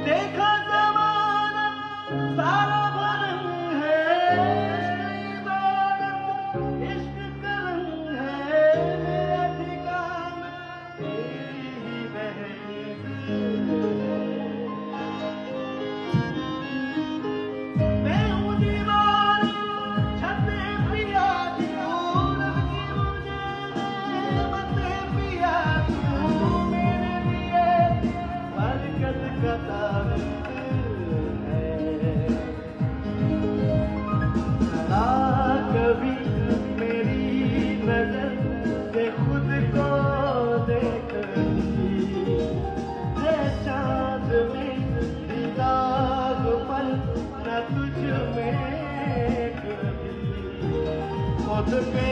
देखा जमाना सारा भरम है, इबादत इश्क करम है, मेरा ठिकाना तेरी ही दहलीज है। मैं हूँ दीवाना छत पे पिया क्यों, रब की मुझे नेमतें पिया क्यों, मेरे लिए बरकत का ताबूत है। ना कभी मेरी नजर से खुद को देखती है, चाँद में दीदार पल न तुझ में कभी खुद पे